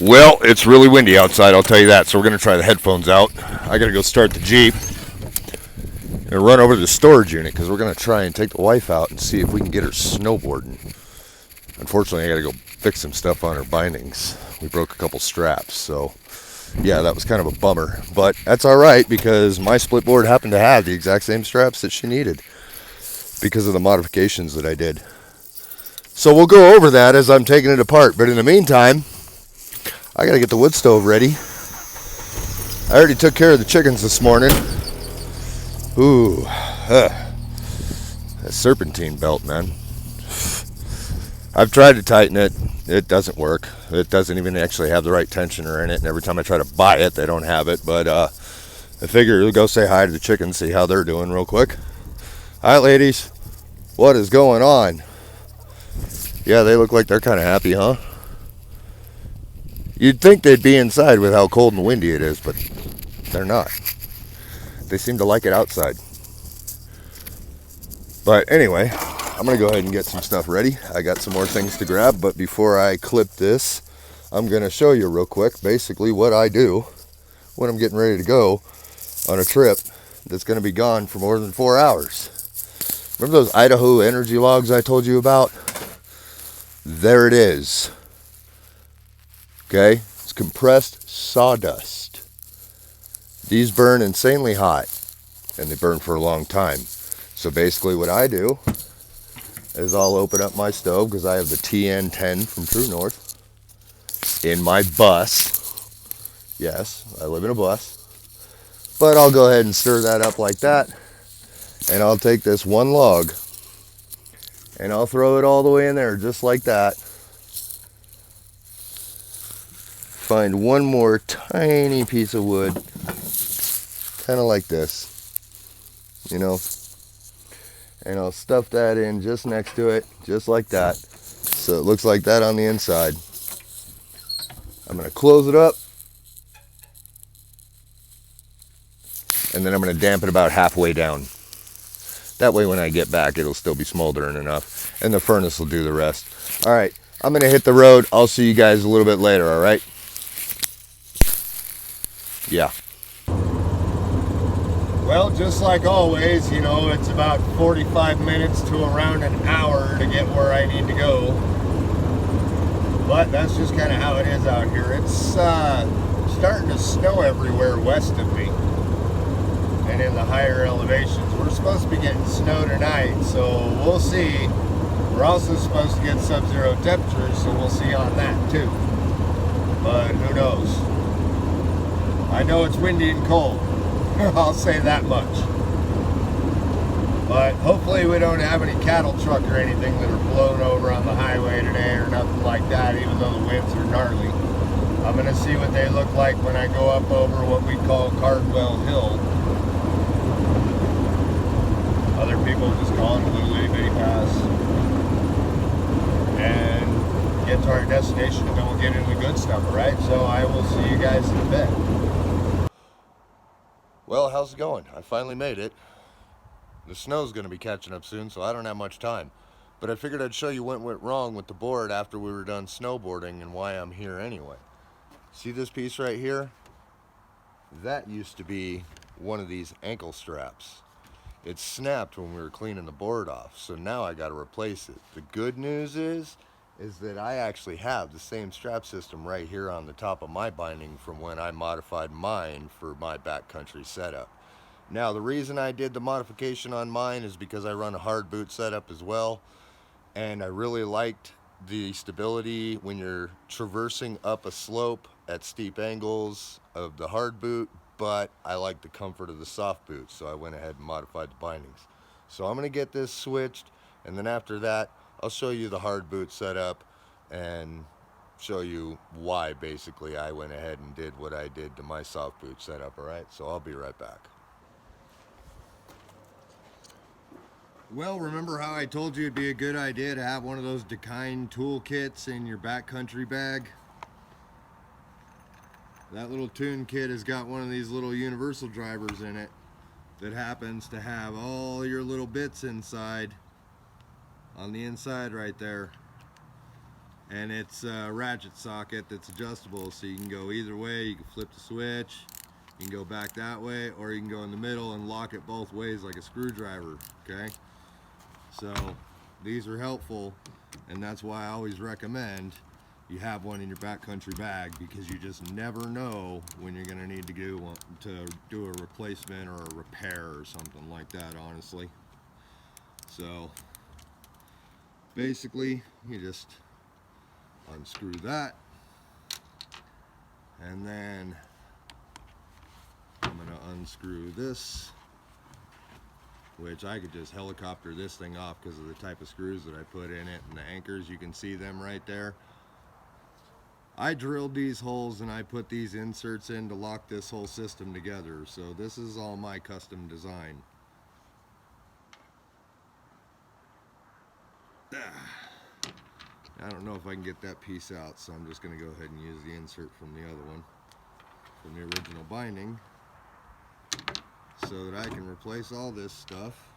Well, it's really windy outside, I'll tell you that. So we're going to try the headphones out. I got to go start the Jeep and run over to the storage unit because we're going to try and take the wife out and see if we can get her snowboarding. Unfortunately, I got to go fix some stuff on her bindings. We broke a couple straps, so yeah, that was kind of a bummer. But that's all right because my split board happened to have the exact same straps that she needed because of the modifications that I did. So we'll go over that as I'm taking it apart. But in the meantime, I gotta get the wood stove ready. I already took care of the chickens this morning. Ooh, that serpentine belt, man. I've tried to tighten it. It doesn't work. It doesn't even actually have the right tensioner in it. And every time I try to buy it, they don't have it. But I figure we'll go say hi to the chickens, see how they're doing real quick. Hi, ladies. What is going on? Yeah, they look like they're kind of happy, huh? You'd think they'd be inside with how cold and windy it is, but they're not. They seem to like it outside. But anyway, I'm going to go ahead and get some stuff ready. I got some more things to grab, but before I clip this, I'm going to show you real quick basically what I do when I'm getting ready to go on a trip that's going to be gone for more than 4 hours. Remember those Idaho energy logs I told you about? There it is. Okay, it's compressed sawdust. These burn insanely hot, and they burn for a long time. So basically what I do is I'll open up my stove, because I have the TN10 from True North, in my bus. Yes, I live in a bus. But I'll go ahead and stir that up like that, and I'll take this one log, and I'll throw it all the way in there, just like that. Find one more tiny piece of wood, kind of like this, you know, and I'll stuff that in just next to it, just like that, so it looks like that on the inside. I'm going to close it up, and then I'm going to dampen about halfway down. That way when I get back, it'll still be smoldering enough, and the furnace will do the rest. All right, I'm going to hit the road. I'll see you guys a little bit later, all right? Yeah. Well, just like always, you know, it's about 45 minutes to around an hour to get where I need to go. But that's just kind of how it is out here. It's starting to snow everywhere west of me and in the higher elevations. We're supposed to be getting snow tonight, so we'll see. We're also supposed to get sub-zero temperatures, so we'll see on that too. But who knows? I know it's windy and cold. I'll say that much. But hopefully we don't have any cattle truck or anything that are blown over on the highway today or nothing like that, even though the winds are gnarly. I'm going to see what they look like when I go up over what we call Cardwell Hill. Other people just call it a little itty bitty pass. And get to our destination, and then we'll get into the good stuff, alright? So I will see you guys in a bit. Well, how's it going? I finally made it. The snow's going to be catching up soon, so I don't have much time. But I figured I'd show you what went wrong with the board after we were done snowboarding and why I'm here anyway. See this piece right here? That used to be one of these ankle straps. It snapped when we were cleaning the board off, so now I got to replace it. The good news is that I actually have the same strap system right here on the top of my binding from when I modified mine for my backcountry setup. Now, the reason I did the modification on mine is because I run a hard boot setup as well, and I really liked the stability when you're traversing up a slope at steep angles of the hard boot, but I like the comfort of the soft boot, so I went ahead and modified the bindings. So I'm going to get this switched, and then after that, I'll show you the hard boot setup and show you why basically I went ahead and did what I did to my soft boot setup, alright? So I'll be right back. Well, remember how I told you it'd be a good idea to have one of those Dakine toolkits in your backcountry bag? That little tune kit has got one of these little universal drivers in it that happens to have all your little bits inside, on the inside right there. And it's a ratchet socket that's adjustable, so you can go either way. You can flip the switch, you can go back that way, or you can go in the middle and lock it both ways like a screwdriver, okay? So these are helpful, and that's why I always recommend you have one in your backcountry bag, because you just never know when you're gonna need to do a replacement or a repair or something like that, honestly. So basically, you just unscrew that, and then I'm gonna unscrew this, which I could just helicopter this thing off because of the type of screws that I put in it, and the anchors, you can see them right there. I drilled these holes and I put these inserts in to lock this whole system together, so this is all my custom design. I don't know if I can get that piece out, so I'm just going to go ahead and use the insert from the other one, from the original binding, so that I can replace all this stuff.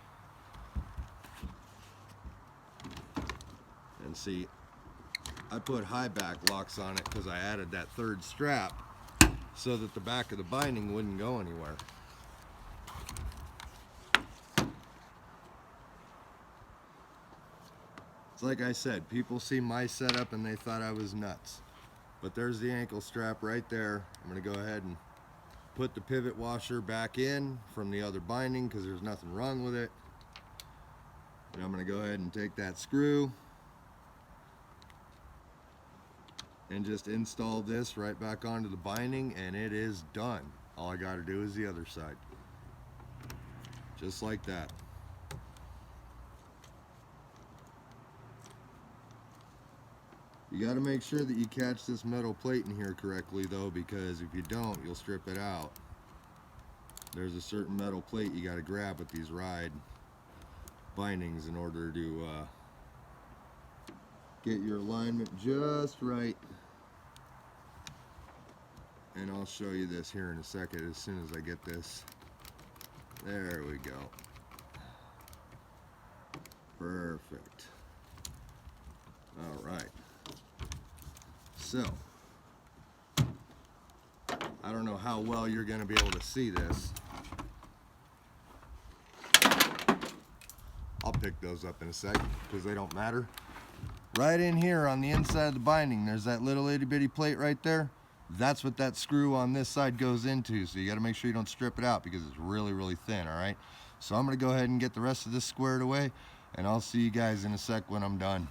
And see, I put high back locks on it because I added that third strap so that the back of the binding wouldn't go anywhere. It's like I said, people see my setup and they thought I was nuts. But there's the ankle strap right there. I'm going to go ahead and put the pivot washer back in from the other binding because there's nothing wrong with it. And I'm going to go ahead and take that screw and just install this right back onto the binding, and it is done. All I got to do is the other side. Just like that. You got to make sure that you catch this metal plate in here correctly though, because if you don't, you'll strip it out. There's a certain metal plate you got to grab with these ride bindings in order to get your alignment just right. And I'll show you this here in a second as soon as I get this. There we go. Perfect. All right. So, I don't know how well you're going to be able to see this. I'll pick those up in a second because they don't matter. Right in here on the inside of the binding, there's that little itty bitty plate right there. That's what that screw on this side goes into, so you got to make sure you don't strip it out because it's really, really thin, all right? So I'm going to go ahead and get the rest of this squared away, and I'll see you guys in a sec when I'm done.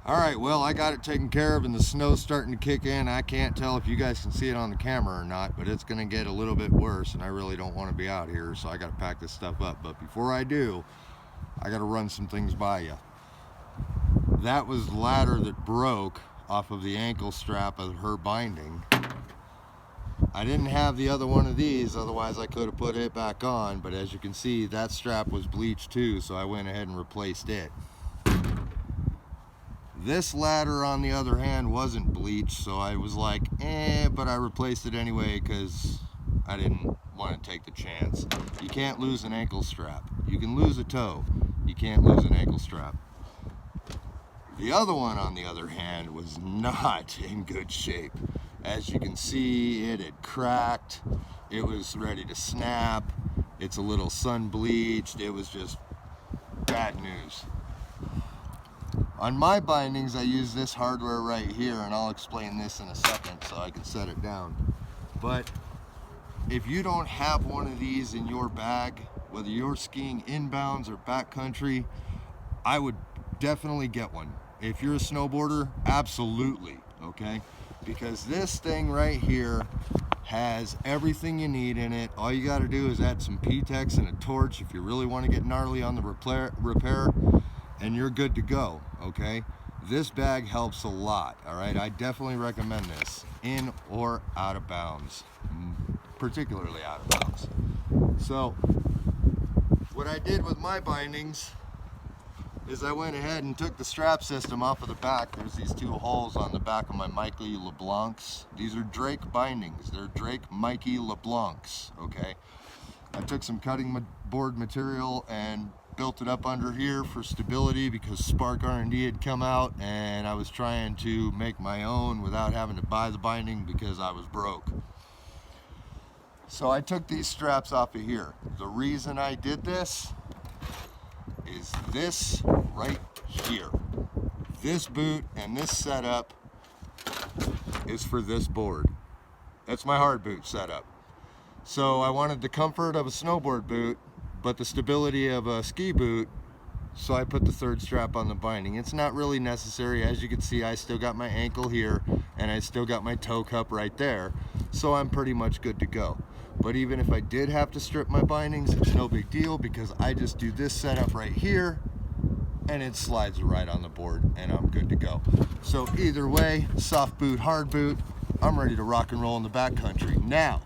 Alright, well, I got it taken care of and the snow's starting to kick in. I can't tell if you guys can see it on the camera or not, but it's going to get a little bit worse and I really don't want to be out here, so I got to pack this stuff up. But before I do, I got to run some things by you. That was the ladder that broke off of the ankle strap of her binding. I didn't have the other one of these, otherwise I could have put it back on, but as you can see, that strap was bleached too, so I went ahead and replaced it. This ladder, on the other hand, wasn't bleached, so I was like, but I replaced it anyway because I didn't want to take the chance. You can't lose an ankle strap. You can lose a toe. You can't lose an ankle strap. The other one, on the other hand, was not in good shape. As you can see, it had cracked. It was ready to snap. It's a little sun bleached. It was just bad news. On my bindings, I use this hardware right here, and I'll explain this in a second so I can set it down. But if you don't have one of these in your bag, whether you're skiing inbounds or backcountry, I would definitely get one. If you're a snowboarder, absolutely, okay? Because this thing right here has everything you need in it. All you got to do is add some P-Tex and a torch if you really want to get gnarly on the repair, and you're good to go, okay? This bag helps a lot, all right? I definitely recommend this, in or out of bounds. particularly out of bounds. So what I did with my bindings is I went ahead and took the strap system off of the back. There's these two holes on the back of my Mikey LeBlancs. These are Drake bindings. They're Drake Mikey LeBlancs, okay? I took some cutting board material and built it up under here for stability because Spark R&D had come out and I was trying to make my own without having to buy the binding because I was broke. So I took these straps off of here. The reason I did this is this right here. This boot and this setup is for this board. That's my hard boot setup. So I wanted the comfort of a snowboard boot, but the stability of a ski boot, so I put the third strap on the binding. It's not really necessary. As you can see, I still got my ankle here and I still got my toe cup right there, so I'm pretty much good to go. But even if I did have to strip my bindings, it's no big deal because I just do this setup right here and it slides right on the board and I'm good to go. So either way, soft boot, hard boot, I'm ready to rock and roll in the backcountry. Now,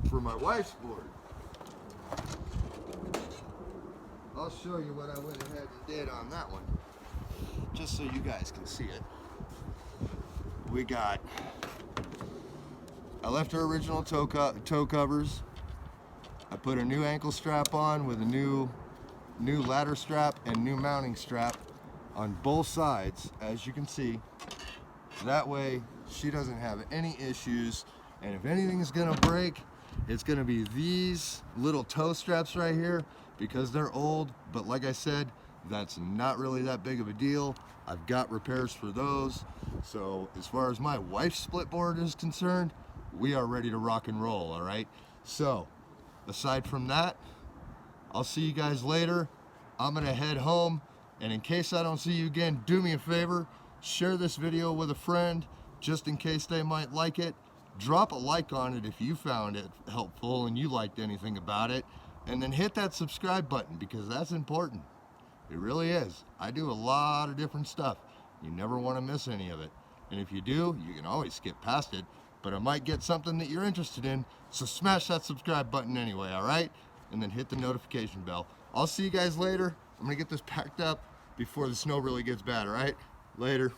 for my wife's board, I'll show you what I went ahead and did on that one, just so you guys can see it. I left her original toe covers. I put a new ankle strap on with a new ladder strap and new mounting strap on both sides, as you can see. That way she doesn't have any issues, and if anything is gonna break, it's gonna be these little toe straps right here because they're old, but like I said, that's not really that big of a deal. I've got repairs for those. So as far as my wife's split board is concerned, we are ready to rock and roll, all right? So aside from that, I'll see you guys later. I'm gonna head home, and in case I don't see you again, do me a favor, share this video with a friend just in case they might like it. Drop a like on it if you found it helpful and you liked anything about it, and then hit that subscribe button because that's important. It really is. I do a lot of different stuff. You never want to miss any of it. And if you do, you can always skip past it, but I might get something that you're interested in, so smash that subscribe button anyway, all right? And then hit the notification bell. I'll see you guys later. I'm gonna get this packed up before the snow really gets bad, all right? Later.